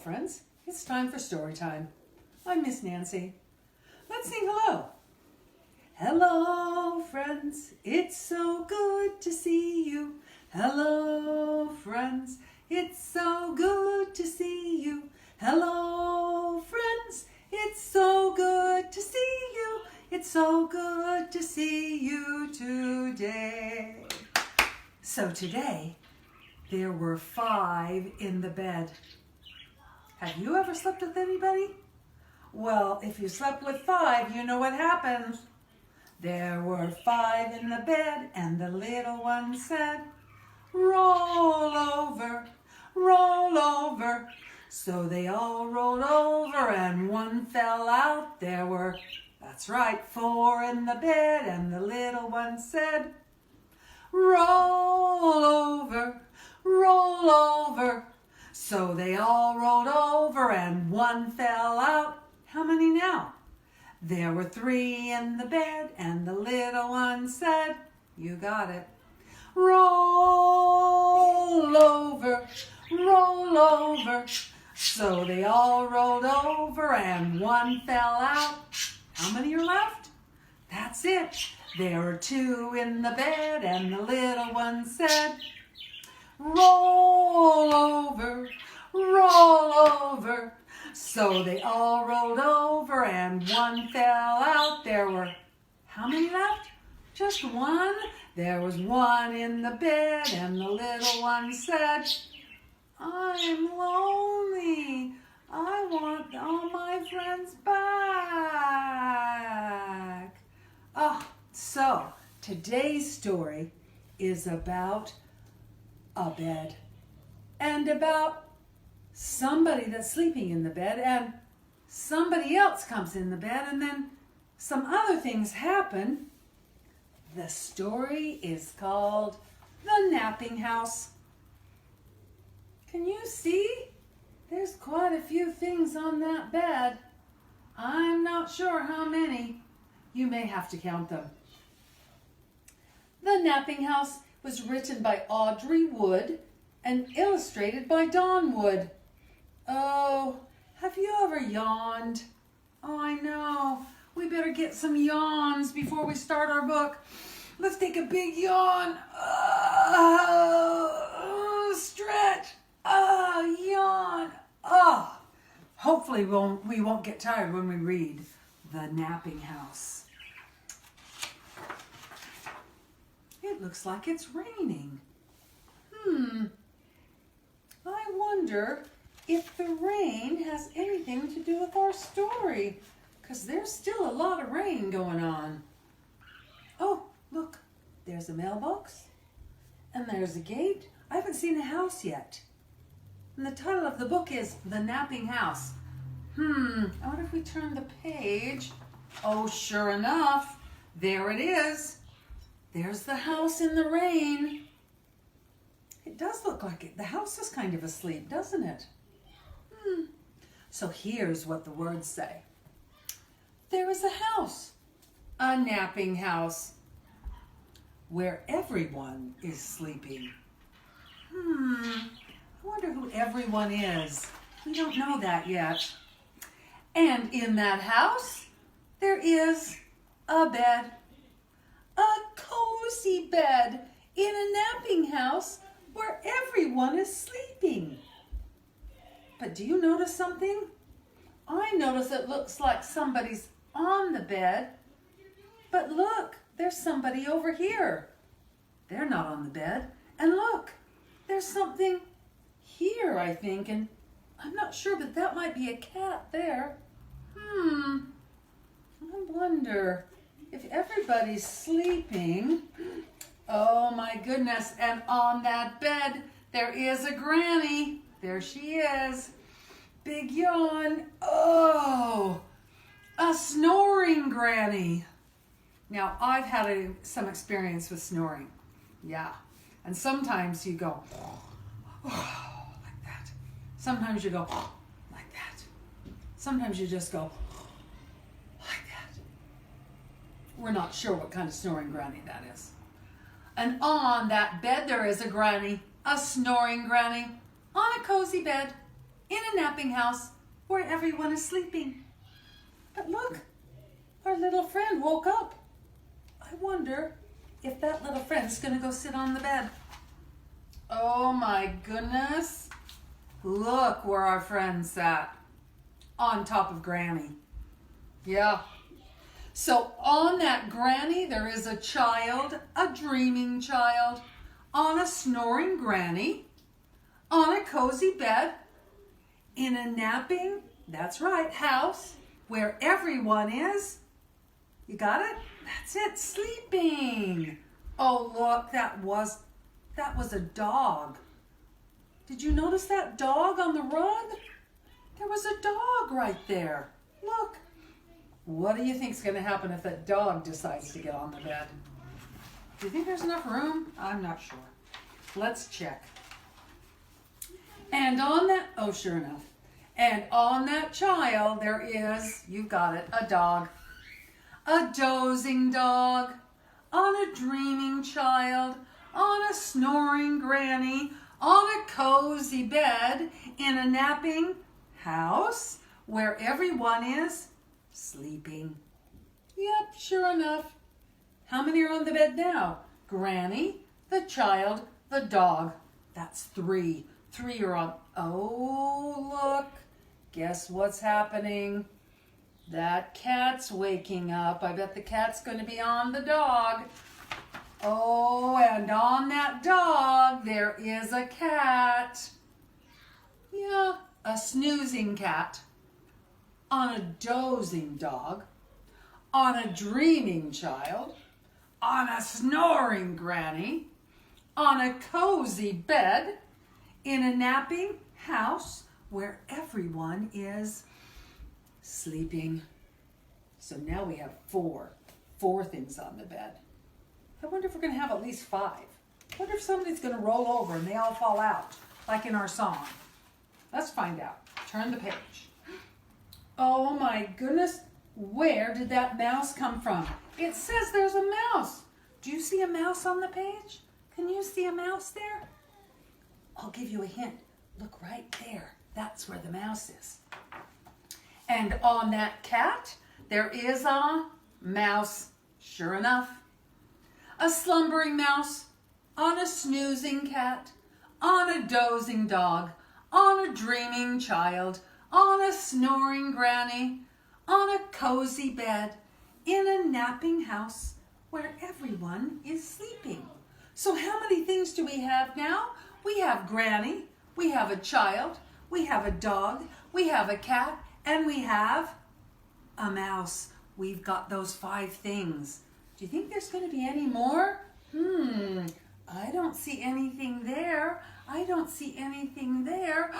friends. It's time for story time. I'm Miss Nancy. Let's sing hello. Hello, friends. It's so good to see you. Hello, friends. It's so good to see you. Hello, friends. It's so good to see you. It's so good to see you today. So today, there were 5 in the bed. Have you ever slept with anybody? Well, if you slept with 5, you know what happened. There were 5 in the bed, and the little one said, roll over, roll over. So they all rolled over, and one fell out. There were, that's right, 4 in the bed, and the little one said, roll over, roll over. So they all rolled over, and one fell out. How many now? There were 3 in the bed, and the little one said, you got it, roll over, roll over. So they all rolled over, and one fell out. How many are left? That's it. There were 2 in the bed, and the little one said, roll over, roll over. So they all rolled over, and one fell out. There were, how many left? Just 1. There was 1 in the bed, and the little one said, I'm lonely. I want all my friends back. Oh, so today's story is about a bed and about somebody that's sleeping in the bed, and somebody else comes in the bed, and then some other things happen. The story is called The Napping House. Can you see? There's quite a few things on that bed. I'm not sure how many. You may have to count them. The Napping House was written by Audrey Wood and illustrated by Don Wood. Oh, have you ever yawned? Oh, I know. We better get some yawns before we start our book. Let's take a big yawn. Stretch. Yawn. Hopefully we won't get tired when we read The Napping House. It looks like it's raining. I wonder if the rain has anything to do with our story, because there's still a lot of rain going on. Oh, look, there's a mailbox, and there's a gate. I haven't seen a house yet. And the title of the book is The Napping House. I wonder if we turn the page. Oh, sure enough, there it is. There's the house in the rain. It does look like it. The house is kind of asleep, doesn't it? So here's what the words say. There is a house, a napping house, where everyone is sleeping. I wonder who everyone is. We don't know that yet. And in that house, there is a bed, a cozy bed in a napping house where everyone is sleeping. But do you notice something? I notice it looks like somebody's on the bed. But look, there's somebody over here. They're not on the bed. And look, there's something here, I think. And I'm not sure, but that might be a cat there. I wonder if everybody's sleeping. Oh my goodness, and on that bed, there is a granny. There she is. Big yawn. Oh, a snoring granny. Now, I've had some experience with snoring. Yeah, and sometimes you go, like that. Sometimes you go, like that. Sometimes you just go, like that. We're not sure what kind of snoring granny that is. And on that bed there is a granny, a snoring granny, on a cozy bed. in a napping house where everyone is sleeping. But look, our little friend woke up. I wonder if that little friend's gonna go sit on the bed. Oh my goodness. Look where our friend sat. On top of Granny. Yeah. So on that Granny, there is a child, a dreaming child, on a snoring Granny, on a cozy bed, in a napping, that's right, house, where everyone is, you got it? That's it, sleeping. Oh, look, that was a dog. Did you notice that dog on the rug? There was a dog right there. Look. What do you think's going to happen if that dog decides to get on the bed? Do you think there's enough room? I'm not sure. Let's check. And on that, oh, sure enough. And on that child, there is, you got it, a dog. A dozing dog, on a dreaming child, on a snoring Granny, on a cozy bed, in a napping house where everyone is sleeping. Yep, sure enough. How many are on the bed now? Granny, the child, the dog. That's 3. 3 are on. Oh, look. Guess what's happening? That cat's waking up. I bet the cat's going to be on the dog. Oh, and on that dog, there is a cat. Yeah, a snoozing cat. On a dozing dog. On a dreaming child. On a snoring Granny. On a cozy bed. In a napping house where everyone is sleeping. So now we have 4 things on the bed. I wonder if we're going to have at least 5. I wonder if somebody's going to roll over and they all fall out, like in our song. Let's find out. Turn the page. Oh my goodness, where did that mouse come from? It says there's a mouse. Do you see a mouse on the page? Can you see a mouse there? I'll give you a hint. Look right there. That's where the mouse is. And on that cat, there is a mouse. Sure enough. A slumbering mouse, on a snoozing cat, on a dozing dog, on a dreaming child, on a snoring Granny, on a cozy bed, in a napping house where everyone is sleeping. So how many things do we have now? We have Granny, we have a child, we have a dog, we have a cat, and we have a mouse. We've got those 5 things. Do you think there's going to be any more? I don't see anything there. I don't see anything there.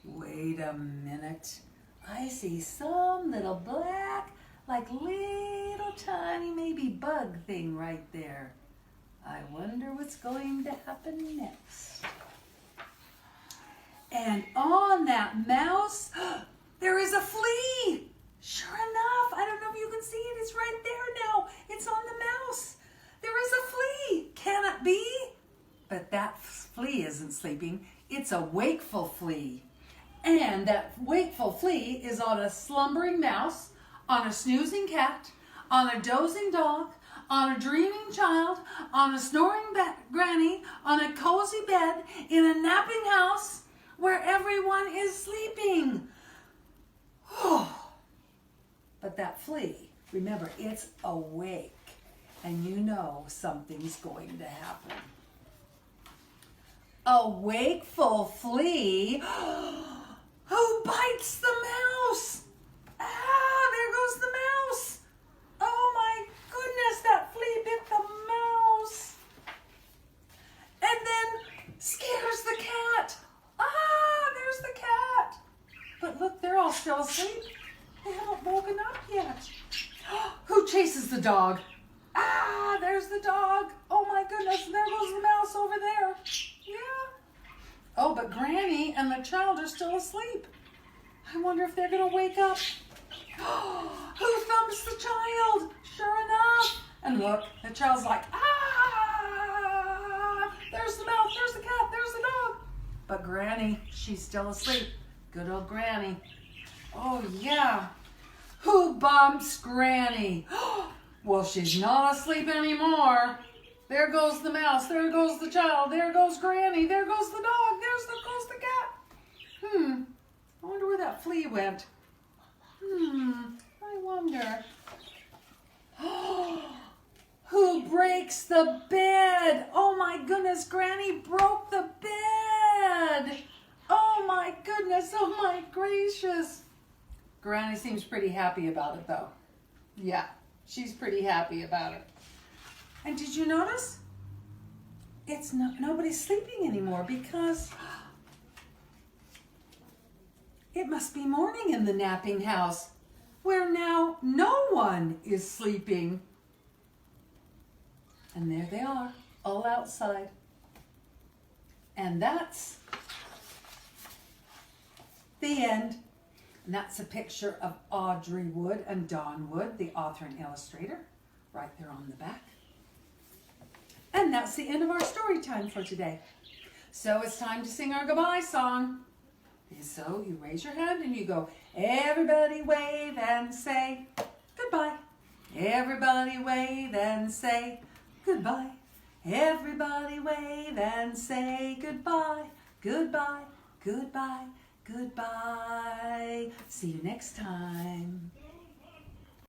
Wait a minute. I see some little black, like little tiny maybe bug thing right there. I wonder what's going to happen next. And on that mouse, there is a flea. Sure enough, I don't know if you can see it. It's right there now. It's on the mouse. There is a flea. Can it be? But that flea isn't sleeping. It's a wakeful flea. And that wakeful flea is on a slumbering mouse, on a snoozing cat, on a dozing dog, on a dreaming child, on a snoring Granny, on a cozy bed, in a napping house where everyone is sleeping. But that flea, remember, it's awake, and you know something's going to happen. A wakeful flea who bites the mouse. There goes the mouse. Oh my goodness, that flea bit the mouse. And then scares the cat. There's the cat. But look, they're all still asleep. They haven't woken up yet. Who chases the dog? There's the dog. Oh my goodness, there goes the mouse over there. Yeah. Oh, but Granny and the child are still asleep. I wonder if they're going to wake up. Who thumps the child? Sure enough. And look, the child's like, there's the mouse, there's the cat, there's the dog. But Granny, she's still asleep. Good old Granny. Oh, yeah. Who bumps Granny? Well, she's not asleep anymore. There goes the mouse. There goes the child. There goes Granny. There goes the dog. Goes the cat. I wonder where that flea went. I wonder. Who breaks the bed? Oh my goodness, Granny broke the bed. Oh my goodness, oh my gracious. Granny seems pretty happy about it though. Yeah, she's pretty happy about it. And did you notice? It's nobody's sleeping anymore because it must be morning in the napping house where now no one is sleeping. And there they are, all outside. And that's the end. And that's a picture of Audrey Wood and Dawn Wood, the author and illustrator, right there on the back. And that's the end of our story time for today. So it's time to sing our goodbye song. So you raise your hand and you go, everybody wave and say goodbye. Everybody wave and say goodbye. Everybody wave and say goodbye. Goodbye, goodbye, goodbye. See you next time.